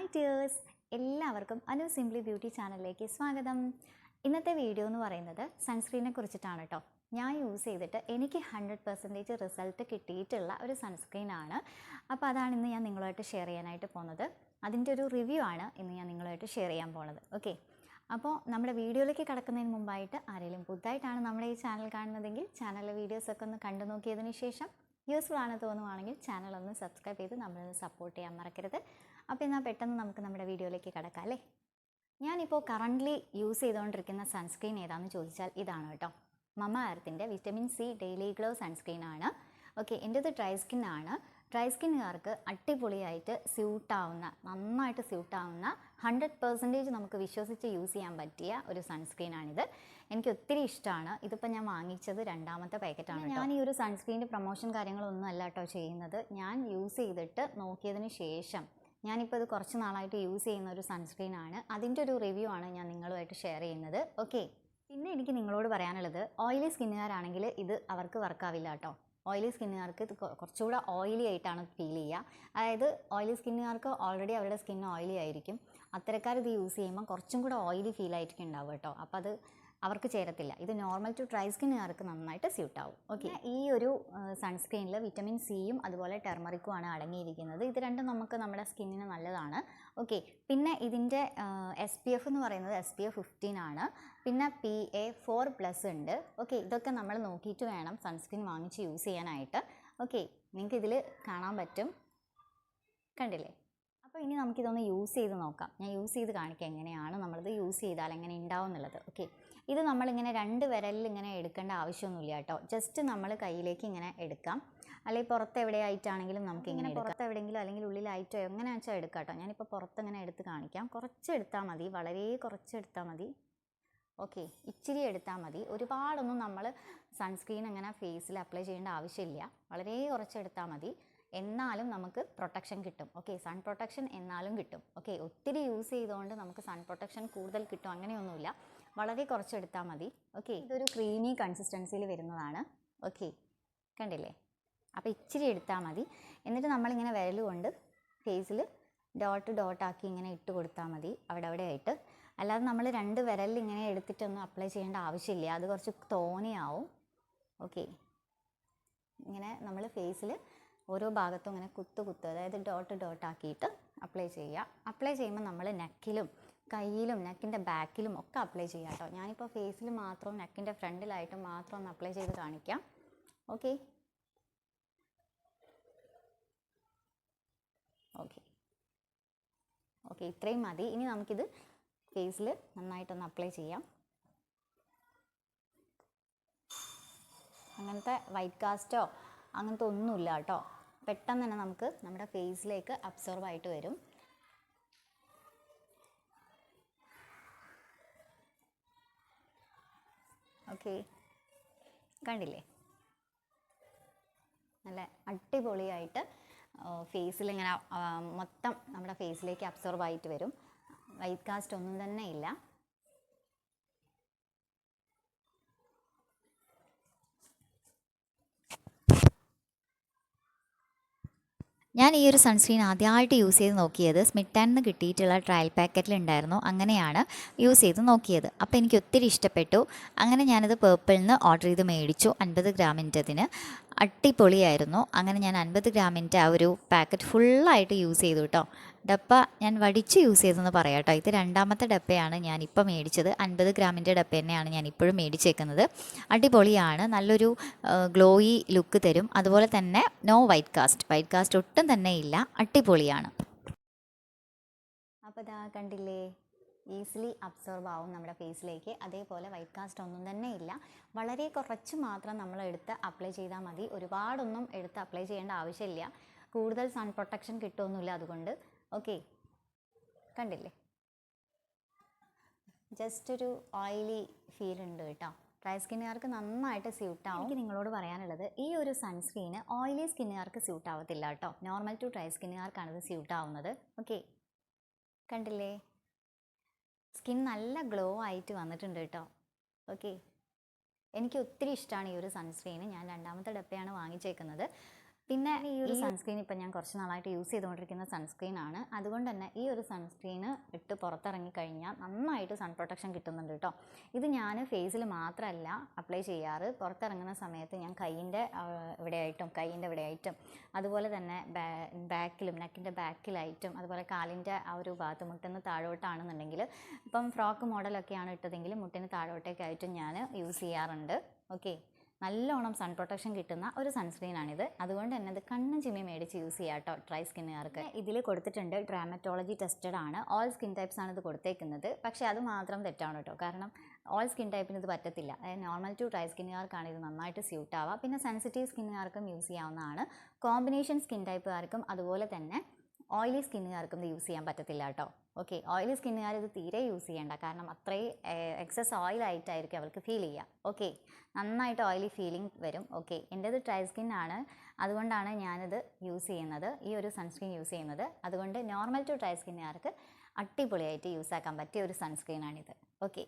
Hi dears, എല്ലാവർക്കും Anu simply beauty ചാനലിലേക്ക് സ്വാഗതം. ഇന്നത്തെ വീഡിയോ എന്ന് പറയുന്നത് സൺസ്ക്രീനെ കുറിച്ചിട്ടാണ് കേട്ടോ. ഞാൻ യൂസ് ചെയ്തിട്ട് എനിക്ക് 100% റിസൾട്ട് കിട്ടിയിട്ടുള്ള ഒരു സൺസ്ക്രീനാണ്. അപ്പോൾ അതാണ് ഇന്ന് ഞാൻ നിങ്ങളുമായിട്ട് ഷെയർ ചെയ്യാനായിട്ട് പോകുന്നത്. അതിൻ്റെ ഒരു റിവ്യൂ ആണ് ഇന്ന് ഞാൻ നിങ്ങളുമായിട്ട് ഷെയർ ചെയ്യാൻ പോകുന്നത്. ഓക്കെ, അപ്പോൾ നമ്മുടെ വീഡിയോയിലേക്ക് കടക്കുന്നതിന് മുമ്പായിട്ട് ആരെങ്കിലും പുതുതായിട്ടാണ് നമ്മുടെ ഈ ചാനൽ കാണുന്നതെങ്കിൽ ചാനലിലെ വീഡിയോസൊക്കെ ഒന്ന് കണ്ടു നോക്കിയതിന് ശേഷം യൂസ്ഫുൾ ആണ് തോന്നുവാണെങ്കിൽ ചാനൽ ഒന്ന് സബ്സ്ക്രൈബ് ചെയ്ത് നമ്മളൊന്ന് സപ്പോർട്ട് ചെയ്യാൻ മറക്കരുത്. അപ്പോൾ എന്നാൽ പെട്ടെന്ന് നമുക്ക് നമ്മുടെ വീഡിയോയിലേക്ക് കടക്കാം അല്ലേ. ഞാനിപ്പോൾ കറൻ്റ്ലി യൂസ് ചെയ്തുകൊണ്ടിരിക്കുന്ന സൺസ്ക്രീൻ ഏതാണെന്ന് ചോദിച്ചാൽ ഇതാണ് കേട്ടോ. മമ എർത്തിൻ്റെ വിറ്റമിൻ സി ഡെയിലി ഗ്ലോ സൺസ്ക്രീനാണ്. ഓക്കെ, എൻ്റേത് ഡ്രൈ സ്കിന്നാണ്. ഡ്രൈ സ്കിന്നുകാർക്ക് അടിപൊളിയായിട്ട് നന്നായിട്ട് സ്യൂട്ടാവുന്ന 100% നമുക്ക് വിശ്വസിച്ച് യൂസ് ചെയ്യാൻ പറ്റിയ ഒരു സൺസ്ക്രീനാണിത്. എനിക്ക് ഒത്തിരി ഇഷ്ടമാണ്. ഇതിപ്പോൾ ഞാൻ വാങ്ങിച്ചത് 2ാമത്തെ പാക്കറ്റാണ്. ഞാൻ ഈ ഒരു സൺസ്ക്രീനിൻ്റെ പ്രൊമോഷൻ കാര്യങ്ങളൊന്നും അല്ല കേട്ടോ ചെയ്യുന്നത്. ഞാൻ യൂസ് ചെയ്തിട്ട് നോക്കിയതിന് ശേഷം ഞാനിപ്പോൾ ഇത് കുറച്ച് നാളായിട്ട് യൂസ് ചെയ്യുന്ന ഒരു സൺസ്ക്രീനാണ്. അതിൻ്റെ ഒരു റിവ്യൂ ആണ് ഞാൻ നിങ്ങളുമായിട്ട് ഷെയർ ചെയ്യുന്നത്. ഓക്കെ, പിന്നെ എനിക്ക് നിങ്ങളോട് പറയാനുള്ളത്, ഓയിലി സ്കിന്നുകാരാണെങ്കിൽ ഇത് അവർക്ക് വർക്കാവില്ല കേട്ടോ. ഓയിലി സ്കിന്നുകാർക്ക് ഇത് കുറച്ചുകൂടെ ഓയിലി ആയിട്ടാണ് ഫീൽ ചെയ്യുക. അതായത് ഓയിലി സ്കിന്നുകാർക്ക് ഓൾറെഡി അവരുടെ സ്കിൻ ഓയിലി ആയിരിക്കും. അത്തരക്കാർ ഇത് യൂസ് ചെയ്യുമ്പോൾ കുറച്ചും കൂടെ ഓയിലി ഫീൽ ആയിരിക്കും ഉണ്ടാവുക കേട്ടോ. അപ്പോൾ അത് അവർക്ക് ചേരത്തില്ല. ഇത് നോർമൽ ടു ഡ്രൈ സ്കിന്നുകാർക്ക് നന്നായിട്ട് സ്യൂട്ട് ആവും. ഓക്കെ, ഈ ഒരു സൺസ്ക്രീനിൽ വിറ്റമിൻ സിയും അതുപോലെ ടെർമറിക്കും ആണ് അടങ്ങിയിരിക്കുന്നത്. ഇത് രണ്ടും നമ്മുടെ സ്കിന്നിന് നല്ലതാണ്. ഓക്കെ, പിന്നെ ഇതിൻ്റെ SPF എന്ന് പറയുന്നത് SPF 15 ആണ്. പിന്നെ PA4+ ഉണ്ട്. ഓക്കെ, ഇതൊക്കെ നമ്മൾ നോക്കിയിട്ട് വേണം സൺസ്ക്രീൻ വാങ്ങിച്ച് യൂസ് ചെയ്യാനായിട്ട്. ഓക്കെ, നിങ്ങൾക്ക് ഇതിൽ കാണാൻ പറ്റും, കണ്ടില്ലേ? അപ്പോൾ ഇനി നമുക്കിതൊന്ന് യൂസ് ചെയ്ത് നോക്കാം. ഞാൻ യൂസ് ചെയ്ത് കാണിക്കാം എങ്ങനെയാണ് നമ്മളിത് യൂസ് ചെയ്താൽ എങ്ങനെ ഉണ്ടാവും എന്നുള്ളത്. ഓക്കെ, ഇത് നമ്മളിങ്ങനെ 2 വിരലിൽ ഇങ്ങനെ എടുക്കേണ്ട ആവശ്യമൊന്നുമില്ല കേട്ടോ. ജസ്റ്റ് നമ്മൾ കയ്യിലേക്ക് ഇങ്ങനെ എടുക്കാം. അല്ലെങ്കിൽ പുറത്ത് എവിടെയായിട്ടാണെങ്കിലും നമുക്ക് ഇങ്ങനെ പുറത്ത് എവിടെയെങ്കിലും അല്ലെങ്കിൽ ഉള്ളിലായിട്ടോ എങ്ങനെ വെച്ചാൽ എടുക്കാം കേട്ടോ. ഞാനിപ്പോൾ പുറത്ത് ഇങ്ങനെ എടുത്ത് കാണിക്കാം. കുറച്ച് എടുത്താൽ മതി, വളരെ കുറച്ച് എടുത്താൽ മതി. ഓക്കെ, ഇച്ചിരി എടുത്താൽ മതി. ഒരുപാടൊന്നും നമ്മൾ സൺസ്ക്രീൻ അങ്ങനെ ഫേസിൽ അപ്ലൈ ചെയ്യേണ്ട ആവശ്യമില്ല. വളരെ കുറച്ച് എടുത്താൽ മതി. എന്നാലും നമുക്ക് പ്രൊട്ടക്ഷൻ കിട്ടും. ഓക്കെ, സൺ പ്രൊട്ടക്ഷൻ എന്നാലും കിട്ടും. ഓക്കെ, ഒത്തിരി യൂസ് ചെയ്തുകൊണ്ട് നമുക്ക് സൺ പ്രൊട്ടക്ഷൻ കൂടുതൽ കിട്ടും അങ്ങനെയൊന്നുമില്ല. വളരെ കുറച്ചെടുത്താൽ മതി. ഓക്കെ, ഇതൊരു ക്രീമി കൺസിസ്റ്റൻസിയിൽ വരുന്നതാണ്. ഓക്കെ, കണ്ടില്ലേ? അപ്പോൾ ഇച്ചിരി എടുത്താൽ മതി. എന്നിട്ട് നമ്മളിങ്ങനെ വിരൽ കൊണ്ട് ഫേസിൽ ഡോട്ടാക്കി ഇങ്ങനെ ഇട്ട് കൊടുത്താൽ മതി അവിടെ ആയിട്ട്. അല്ലാതെ നമ്മൾ 2 വിരലിൽ ഇങ്ങനെ എടുത്തിട്ടൊന്നും അപ്ലൈ ചെയ്യേണ്ട ആവശ്യമില്ല. അത് കുറച്ച് തോനെയാവും. ഓക്കെ, ഇങ്ങനെ നമ്മൾ ഫേസിൽ ഓരോ ഭാഗത്തും ഇങ്ങനെ കുത്ത് അതായത് ഡോട്ടാക്കിയിട്ട് അപ്ലൈ ചെയ്യുക. അപ്ലൈ ചെയ്യുമ്പോൾ നമ്മൾ നെക്കിലും കയ്യിലും നെക്കിൻ്റെ ബാക്കിലും ഒക്കെ അപ്ലൈ ചെയ്യാം കേട്ടോ. ഞാനിപ്പോൾ ഫേസിൽ മാത്രം നെക്കിൻ്റെ ഫ്രണ്ടിലായിട്ട് മാത്രം ഒന്ന് അപ്ലൈ ചെയ്ത് കാണിക്കാം. ഓക്കെ ഓക്കെ ഓക്കെ ഇത്രയും മതി. ഇനി നമുക്കിത് ഫേസിൽ നന്നായിട്ടൊന്ന് അപ്ലൈ ചെയ്യാം. അങ്ങനത്തെ വൈറ്റ് കാസ്റ്റോ അങ്ങനത്തെ ഒന്നുമില്ല കേട്ടോ. പെട്ടെന്ന് തന്നെ നമുക്ക് നമ്മുടെ ഫേസിലേക്ക് അബ്സോർബ് ആയിട്ട് വരും. ഓക്കെ, കണ്ടില്ലേ? നല്ല അടിപൊളിയായിട്ട് ഫേസിലിങ്ങനെ മൊത്തം നമ്മുടെ ഫേസിലേക്ക് അബ്സോർബ് ആയിട്ട് വരും. വൈറ്റ് കാസ്റ്റ് ഒന്നും തന്നെ ഇല്ല. ഞാൻ ഈ ഒരു സൺസ്ക്രീൻ ആദ്യമായിട്ട് യൂസ് ചെയ്ത് നോക്കിയത് സ്മിട്ടാനിൽ നിന്ന് കിട്ടിയിട്ടുള്ള ട്രയൽ പാക്കറ്റിലുണ്ടായിരുന്നു. അങ്ങനെയാണ് യൂസ് ചെയ്ത് നോക്കിയത്. അപ്പോൾ എനിക്ക് ഒത്തിരി ഇഷ്ടപ്പെട്ടു. അങ്ങനെ ഞാനത് പേർപ്പിളിൽ നിന്ന് ഓർഡർ ചെയ്ത് മേടിച്ചു. 50 ഗ്രാമിൻ്റെതിന് അടിപൊളിയായിരുന്നു. അങ്ങനെ ഞാൻ 50 ഗ്രാമിൻ്റെ ആ ഒരു പാക്കറ്റ് ഫുള്ളായിട്ട് യൂസ് ചെയ്തു കേട്ടോ. ഡപ്പ ഞാൻ വടിച്ച് യൂസ് ചെയ്തെന്ന് പറയാം കേട്ടോ. ഇത് 2ാമത്തെ ഡപ്പയാണ് ഞാനിപ്പോൾ മേടിച്ചത്. 50 ഗ്രാമിൻ്റെ ഡപ്പ തന്നെയാണ് ഞാൻ ഇപ്പോഴും മേടിച്ചേക്കുന്നത്. അടിപൊളിയാണ്, നല്ലൊരു ഗ്ലോയി ലുക്ക് തരും. അതുപോലെ തന്നെ നോ വൈറ്റ് കാസ്റ്റ് ഒട്ടും തന്നെ ഇല്ല. അടിപൊളിയാണ്. അപ്പോൾ ഇതാ കണ്ടില്ലേ, ഈസിലി അബ്സോർബ് ആവും നമ്മുടെ ഫേസിലേക്ക്. അതേപോലെ വൈറ്റ് കാസ്റ്റ് ഒന്നും തന്നെ ഇല്ല. വളരെ കുറച്ച് മാത്രം നമ്മൾ എടുത്ത് അപ്ലൈ ചെയ്താൽ മതി. ഒരുപാടൊന്നും എടുത്ത് അപ്ലൈ ചെയ്യേണ്ട ആവശ്യമില്ല. കൂടുതൽ സൺ പ്രൊട്ടക്ഷൻ കിട്ടുമൊന്നുമില്ല അതുകൊണ്ട്. ഓക്കെ, കണ്ടില്ലേ? ജസ്റ്റ് ഒരു ഓയിലി ഫീൽ ഉണ്ട് കേട്ടോ. ഡ്രൈ സ്കിന്നുകാർക്ക് നന്നായിട്ട് സ്യൂട്ടാവും. എനിക്ക് നിങ്ങളോട് പറയാനുള്ളത്, ഈ ഒരു സൺസ്ക്രീന് ഓയിലി സ്കിന്നുകാർക്ക് സ്യൂട്ട് ആവത്തില്ല കേട്ടോ. നോർമൽ ടു ഡ്രൈ സ്കിന്നുകാർക്കാണ് ഇത് സ്യൂട്ട് ആവുന്നത്. ഓക്കെ, കണ്ടില്ലേ? സ്കിൻ നല്ല ഗ്ലോ ആയിട്ട് വന്നിട്ടുണ്ട് കേട്ടോ. ഓക്കെ, എനിക്ക് ഒത്തിരി ഇഷ്ടമാണ് ഈ ഒരു സൺസ്ക്രീന്. ഞാൻ 2ാമത്തെ ഡപ്പയാണ് വാങ്ങിച്ചേക്കുന്നത്. പിന്നെ ഈ ഒരു സൺസ്ക്രീൻ ഇപ്പം ഞാൻ കുറച്ച് നാളായിട്ട് യൂസ് ചെയ്തുകൊണ്ടിരിക്കുന്ന സൺസ്ക്രീനാണ്. അതുകൊണ്ട് തന്നെ ഈ ഒരു സൺസ്ക്രീന് ഇട്ട് പുറത്തിറങ്ങി കഴിഞ്ഞാൽ നന്നായിട്ട് സൺ പ്രൊട്ടക്ഷൻ കിട്ടുന്നുണ്ട് കേട്ടോ. ഇത് ഞാൻ ഫേസിൽ മാത്രമല്ല അപ്ലൈ ചെയ്യാറ്, പുറത്തിറങ്ങുന്ന സമയത്ത് ഞാൻ കൈയിൻ്റെ ഇവിടെയായിട്ടും അതുപോലെ തന്നെ ബാക്കിലും നെക്കിൻ്റെ ബാക്കിലായിട്ടും അതുപോലെ കാലിൻ്റെ ആ ഒരു ഭാഗത്ത് മുട്ടിന് താഴോട്ടാണെന്നുണ്ടെങ്കിൽ, ഇപ്പം ഫ്രോക്ക് മോഡലൊക്കെയാണ് ഇട്ടതെങ്കിൽ മുട്ടിന് താഴോട്ടേക്കായിട്ടും ഞാൻ യൂസ് ചെയ്യാറുണ്ട്. ഓക്കെ, നല്ലോണം സൺ പ്രൊട്ടക്ഷൻ കിട്ടുന്ന ഒരു സൺസ്ക്രീനാണിത്. അതുകൊണ്ട് തന്നെ ഇത് കണ്ണും ചിമ്മി മേടിച്ച് യൂസ് ചെയ്യാം കേട്ടോ ട്രൈ സ്കിന്നുകാർക്ക്. ഇതിൽ കൊടുത്തിട്ടുണ്ട് ഡെർമറ്റോളജി ടെസ്റ്റഡ് ആണ്, ഓൾ സ്കിൻ ടൈപ്സ് ആണ് ഇത് കൊടുത്തേക്കുന്നത്. പക്ഷേ അത് മാത്രം തെറ്റാണ് കേട്ടോ, കാരണം ഓൾ സ്കിൻ ടൈപ്പിന് ഇത് പറ്റത്തില്ല. അതായത് നോർമൽ ടു ഡ്രൈ സ്കിന്നുകാർക്കാണ് ഇത് നന്നായിട്ട് സ്യൂട്ട് ആവുക. പിന്നെ സെൻസിറ്റീവ് സ്കിന്നുകാർക്കും യൂസ് ചെയ്യാവുന്നതാണ്. കോമ്പിനേഷൻ സ്കിൻ ടൈപ്പുകാർക്കും അതുപോലെ തന്നെ ഓയിലി സ്കിന്നുകാർക്കും ഇത് യൂസ് ചെയ്യാൻ പറ്റത്തില്ല കേട്ടോ. ഓക്കെ, ഓയിലി സ്കിന്നുകാർ ഇത് തീരെ യൂസ് ചെയ്യേണ്ട, കാരണം അത്രയും എക്സസ് ഓയിലായിട്ടായിരിക്കും അവർക്ക് ഫീൽ ചെയ്യുക. ഓക്കെ, നന്നായിട്ട് ഓയിലി ഫീലിംഗ് വരും. ഓക്കെ, എൻ്റേത് ഡ്രൈ സ്കിന്നാണ്, അതുകൊണ്ടാണ് ഞാനിത് യൂസ് ചെയ്യുന്നത്, ഈ ഒരു സൺസ്ക്രീൻ യൂസ് ചെയ്യുന്നത്. അതുകൊണ്ട് നോർമൽ ടു ഡ്രൈ സ്കിന്നുകാർക്ക് അടിപൊളിയായിട്ട് യൂസ് ആക്കാൻ പറ്റിയ ഒരു സൺസ്ക്രീനാണിത്. ഓക്കെ,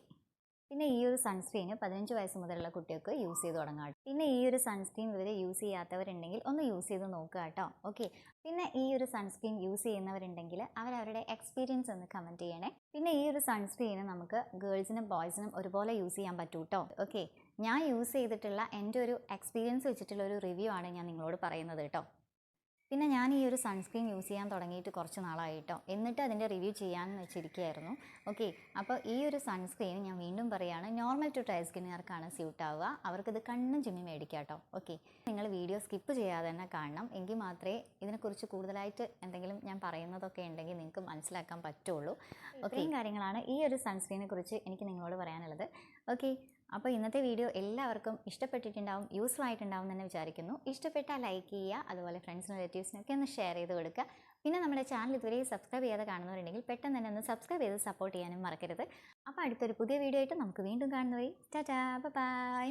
പിന്നെ ഈ ഒരു സൺസ്ക്രീന് 15 വയസ്സ് മുതലുള്ള കുട്ടികൾക്ക് യൂസ് ചെയ്ത് തുടങ്ങാം. പിന്നെ ഈ ഒരു സൺസ്ക്രീൻ ഇവരെ യൂസ് ചെയ്യാത്തവരുണ്ടെങ്കിൽ ഒന്ന് യൂസ് ചെയ്ത് നോക്കുക കേട്ടോ. ഓക്കെ, പിന്നെ ഈ ഒരു സൺസ്ക്രീൻ യൂസ് ചെയ്യുന്നവരുണ്ടെങ്കിൽ അവരവരുടെ എക്സ്പീരിയൻസ് ഒന്ന് കമൻറ്റ് ചെയ്യണേ. പിന്നെ ഈ ഒരു സൺസ്ക്രീന് നമുക്ക് ഗേൾസിനും ബോയ്സിനും ഒരുപോലെ യൂസ് ചെയ്യാൻ പറ്റൂ കേട്ടോ. ഓക്കെ, ഞാൻ യൂസ് ചെയ്തിട്ടുള്ള എൻ്റെ ഒരു എക്സ്പീരിയൻസ് വെച്ചിട്ടുള്ള ഒരു റിവ്യൂ ആണ് ഞാൻ നിങ്ങളോട് പറയുന്നത് കേട്ടോ. പിന്നെ ഞാൻ ഈ ഒരു സൺസ്ക്രീൻ യൂസ് ചെയ്യാൻ തുടങ്ങിയിട്ട് കുറച്ച് നാളായി കേട്ടോ, എന്നിട്ട് അതിൻ്റെ റിവ്യൂ ചെയ്യാമെന്ന് വെച്ചിരിക്കുകയായിരുന്നു. ഓക്കെ, അപ്പോൾ ഈ ഒരു സൺസ്ക്രീൻ ഞാൻ വീണ്ടും പറയുകയാണ്, നോർമൽ ടു ഡ്രൈ സ്കിന്നുകാർക്കാണ് സ്യൂട്ട് ആവുക. അവർക്കിത് കണ്ണും ചിമ്മി മേടിക്കുക കേട്ടോ. ഓക്കെ, നിങ്ങൾ വീഡിയോ സ്കിപ്പ് ചെയ്യാതെ തന്നെ കാണണം, എങ്കിൽ മാത്രമേ ഇതിനെക്കുറിച്ച് കൂടുതലായിട്ട് എന്തെങ്കിലും ഞാൻ പറയുന്നതൊക്കെ ഉണ്ടെങ്കിൽ നിങ്ങൾക്ക് മനസ്സിലാക്കാൻ പറ്റുള്ളൂ. ഓക്കെ, കാര്യങ്ങളാണ് ഈ ഒരു സൺസ്ക്രീനെ കുറിച്ച് എനിക്ക് നിങ്ങളോട് പറയാനുള്ളത്. ഓക്കെ, അപ്പോൾ ഇന്നത്തെ വീഡിയോ എല്ലാവർക്കും ഇഷ്ടപ്പെട്ടിട്ടുണ്ടാവും, യൂസ്ഫുൾ ആയിട്ടുണ്ടാവും എന്ന് വിചാരിക്കുന്നു. ഇഷ്ടപ്പെട്ടാൽ ലൈക്ക് ചെയ്യുക, അതുപോലെ ഫ്രണ്ട്സിനും റിലേറ്റീവ്സിനൊക്കെ ഒന്ന് ഷെയർ ചെയ്ത് കൊടുക്കുക. പിന്നെ നമ്മുടെ ചാനൽ ഇതുവരെ സബ്സ്ക്രൈബ് ചെയ്യാതെ കാണുന്നവരുണ്ടെങ്കിൽ പെട്ടെന്ന് തന്നെ ഒന്ന് സബ്സ്ക്രൈബ് ചെയ്ത് സപ്പോർട്ട് ചെയ്യാനും മറക്കരുത്. അപ്പോൾ അടുത്തൊരു പുതിയ വീഡിയോ ആയിട്ട് നമുക്ക് വീണ്ടും കാണുന്നവരെ ടാറ്റാ ബൈ.